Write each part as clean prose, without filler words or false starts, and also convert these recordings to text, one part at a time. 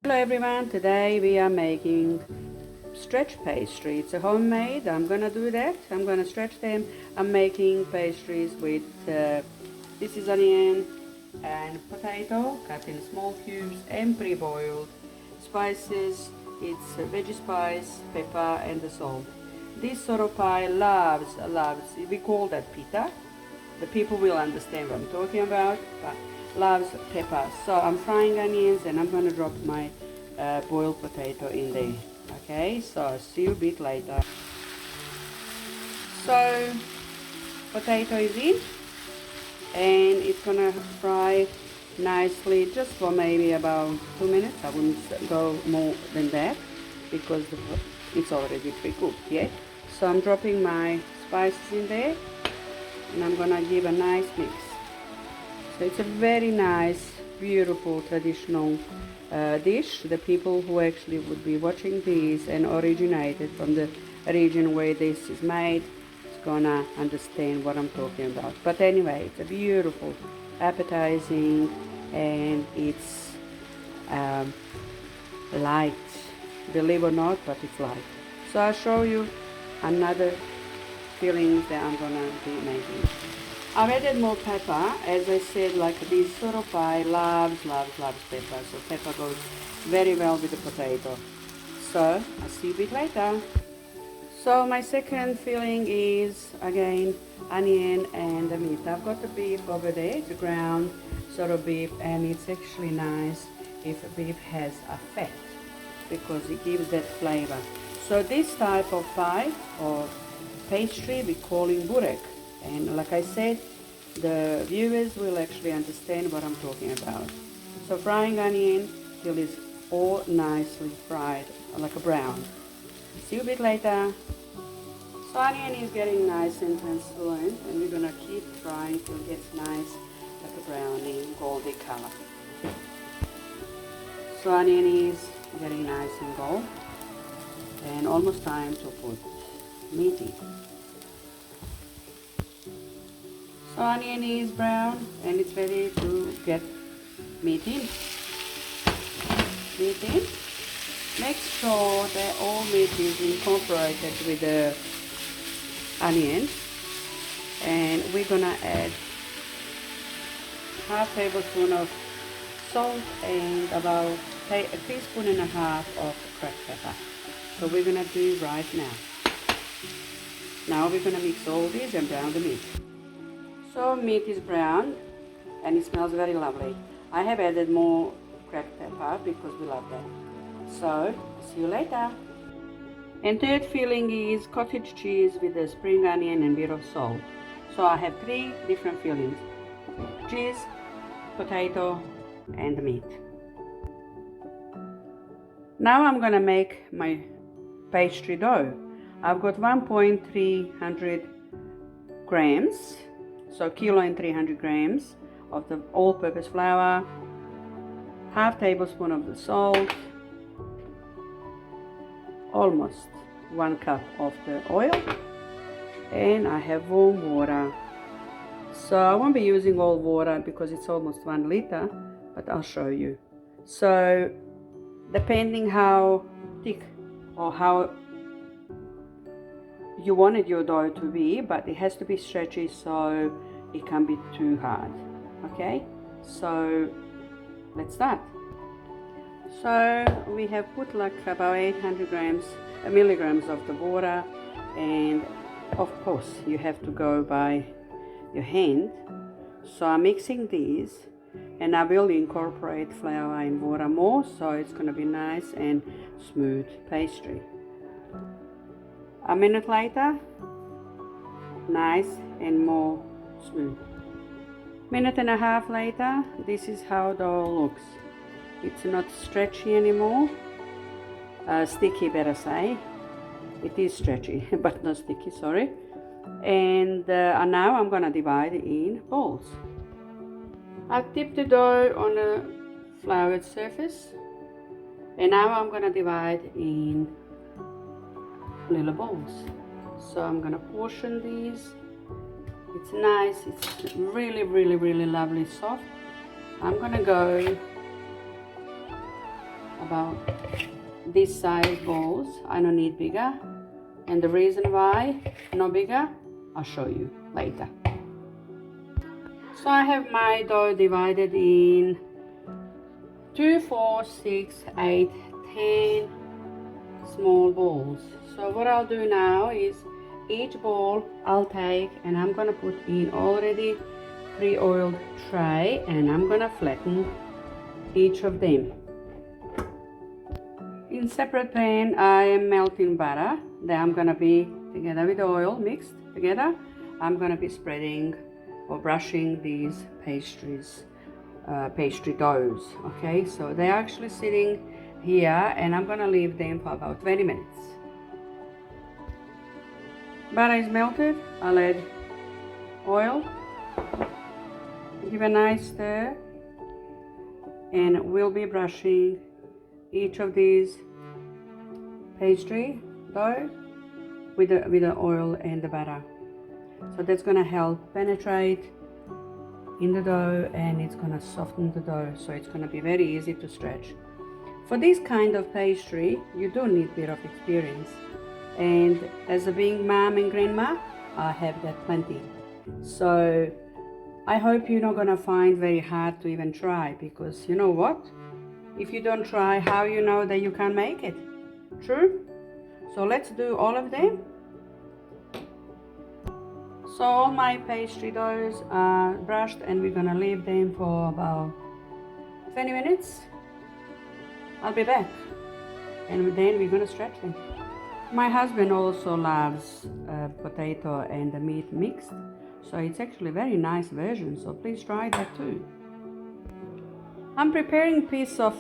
Hello everyone, today we are making stretch pastry. It's a homemade. I'm gonna do that. I'm gonna stretch them. I'm making pastries with this is onion and potato cut in small cubes and pre-boiled. Spices, it's veggie spice, pepper and the salt. This sort of pie loves, we call that pita. The people will understand what I'm talking about, but loves pepper. So I'm frying onions and I'm going to drop my boiled potato in there. Okay, so see you a bit later. So potato is in and it's going to fry nicely just for maybe about 2 minutes. I wouldn't go more than that because it's already pre-cooked, yeah? So I'm dropping my spices in there and I'm gonna give a nice mix. So it's a very nice, beautiful, traditional dish. The people who actually would be watching this and originated from the region where this is made is gonna understand what I'm talking about. But anyway, it's a beautiful, appetizing, and it's light. Believe or not, but it's light. So I'll show you another fillings that I'm gonna be making. I've added more pepper. As I said, like this sort of pie loves pepper. So pepper goes very well with the potato. So I'll see you a bit later. So my second filling is again onion and the meat. I've got the beef over there, the ground sort of beef, and it's actually nice if beef has a fat because it gives that flavor. So this type of pie or pastry we call in Burek, and like I said, the viewers will actually understand what I'm talking about. So frying onion till it's all nicely fried, like a brown. See you a bit later. So onion is getting nice and translucent, and we're gonna keep frying till it gets nice, like a browny, goldy color. So onion is getting nice and gold, and almost time to put meat in. So onion is brown and it's ready to get meat in. Make sure that all meat is incorporated with the onion, and we're gonna add half tablespoon of salt and about a teaspoon and a half of cracked pepper. So we're gonna do right now. Now we're gonna mix all these and brown the meat. So meat is brown and it smells very lovely. I have added more cracked pepper because we love that. So see you later. And third filling is cottage cheese with a spring onion and bit of salt. So I have 3 different fillings: cheese, potato and the meat. Now I'm gonna make my pastry dough. I've got 1.300 grams, so kilo and 300 grams of the all-purpose flour, half tablespoon of the salt, almost 1 cup of the oil, and I have warm water. So I won't be using all water because it's almost 1 liter, but I'll show you. So depending how thick or how you wanted your dough to be, but it has to be stretchy so it can't be too hard. Okay, so let's start. So we have put like about 800 milligrams of the water, and of course you have to go by your hand. So I'm mixing these, and I will incorporate flour and water more, so it's going to be nice and smooth pastry. A minute later, nice and more smooth. Minute and a half later, this is how the dough looks. It's not stretchy anymore, sticky better say. It is stretchy but not sticky, sorry. And now I'm gonna divide it in balls. I've dipped the dough on a floured surface, and now I'm gonna divide in little balls. So I'm gonna portion these. It's nice, it's really lovely soft. I'm gonna go about this size balls. I don't need bigger, and the reason why no bigger, I'll show you later. So I have my dough divided in 2, 4, 6, 8, 10 small balls. So what I'll do now is each ball I'll take and I'm gonna put in already pre-oiled tray, and I'm gonna flatten each of them. In separate pan I am melting butter that I'm gonna be together with oil mixed together. I'm gonna be spreading or brushing these pastry doughs. Okay, so they're actually sitting here and I'm gonna leave them for about 20 minutes. Butter is melted. I'll add oil, give a nice stir, and we'll be brushing each of these pastry dough with the oil and the butter. So that's gonna help penetrate in the dough and it's gonna soften the dough, so it's gonna be very easy to stretch. For this kind of pastry, you do need a bit of experience, and as a being mom and grandma, I have that plenty. So I hope you're not gonna find very hard to even try, because you know what? If you don't try, how you know that you can make it? True? So let's do all of them. So all my pastry doughs are brushed and we're gonna leave them for about 20 minutes. I'll be back and then we're gonna stretch them. My husband also loves potato and the meat mixed, so it's actually a very nice version, so please try that too. I'm preparing a piece of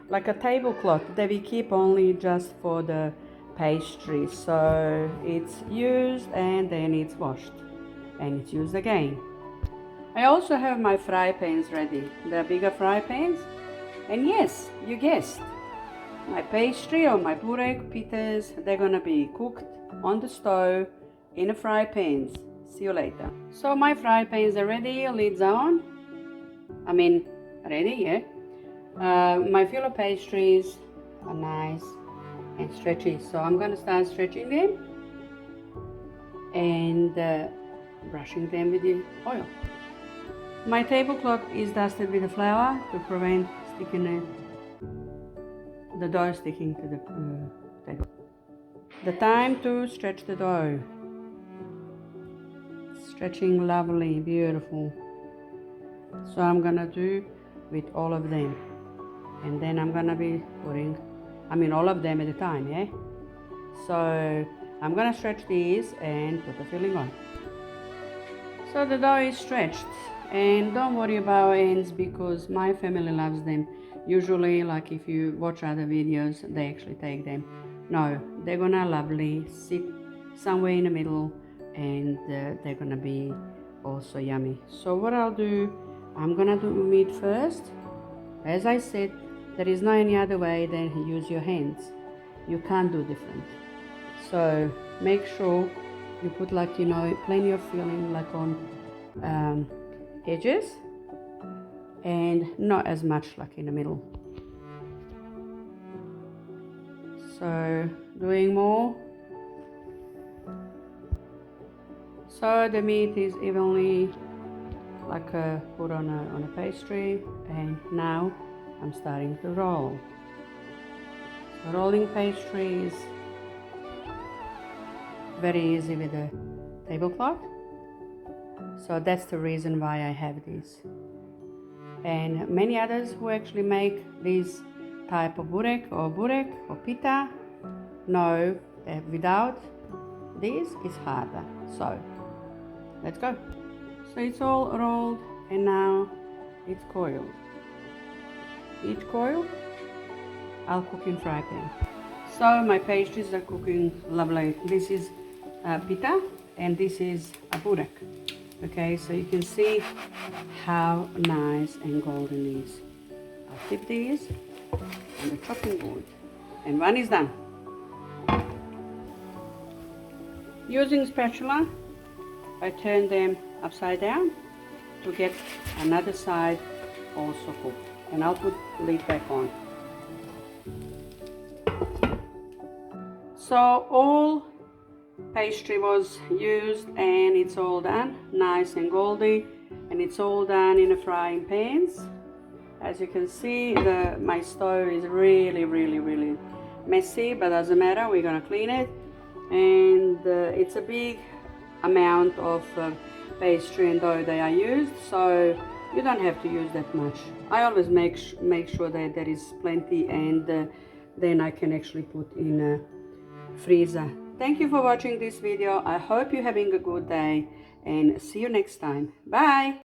like a tablecloth that we keep only just for the pastry, so it's used and then it's washed and it's used again. I also have my fry pans ready, the bigger fry pans, and yes, you guessed, my pastry or my burek pitas, they're gonna be cooked on the stove in a fry pans. See you later. So my fry pans are ready, lids on. Ready, yeah. My filo pastries are nice and stretchy, so I'm gonna start stretching them and brushing them with the oil. My tablecloth is dusted with the flour to prevent the dough sticking to the table. The time to stretch the dough. Stretching lovely, beautiful. So I'm gonna do with all of them, and then I'm gonna be putting all of them at a time, yeah? So I'm gonna stretch these and put the filling on. So the dough is stretched, and don't worry about ends because my family loves them. Usually, like if you watch other videos, they actually take them. No, they're gonna lovely sit somewhere in the middle, and they're gonna be also yummy. So what I'll do, I'm gonna do meat first. As I said, there is no any other way than use your hands. You can't do different. So make sure you put plenty of filling on edges and not as much in the middle. So doing more. So the meat is evenly put on a pastry, and now I'm starting to roll. So rolling pastry is very easy with a tablecloth, so that's the reason why I have this. And many others who actually make this type of burek or pita know that without this it's harder. So let's go. So it's all rolled and now it's coiled. Each coil I'll cook in fry pan. So my pastries are cooking lovely. This is pita and this is a burek. Okay, so you can see how nice and golden it is. I'll tip these on the chopping board and one is done. Using spatula, I turn them upside down to get another side also cooked, and I'll put the lid back on. So all pastry was used and it's all done, nice and goldy, and it's all done in a frying pans. As you can see, my stove is really messy, but doesn't matter, we're gonna clean it. And it's a big amount of pastry and dough they are used, so you don't have to use that much. I always make sure that there is plenty, and then I can actually put in a freezer. Thank you for watching this video. I hope you're having a good day, and see you next time. Bye.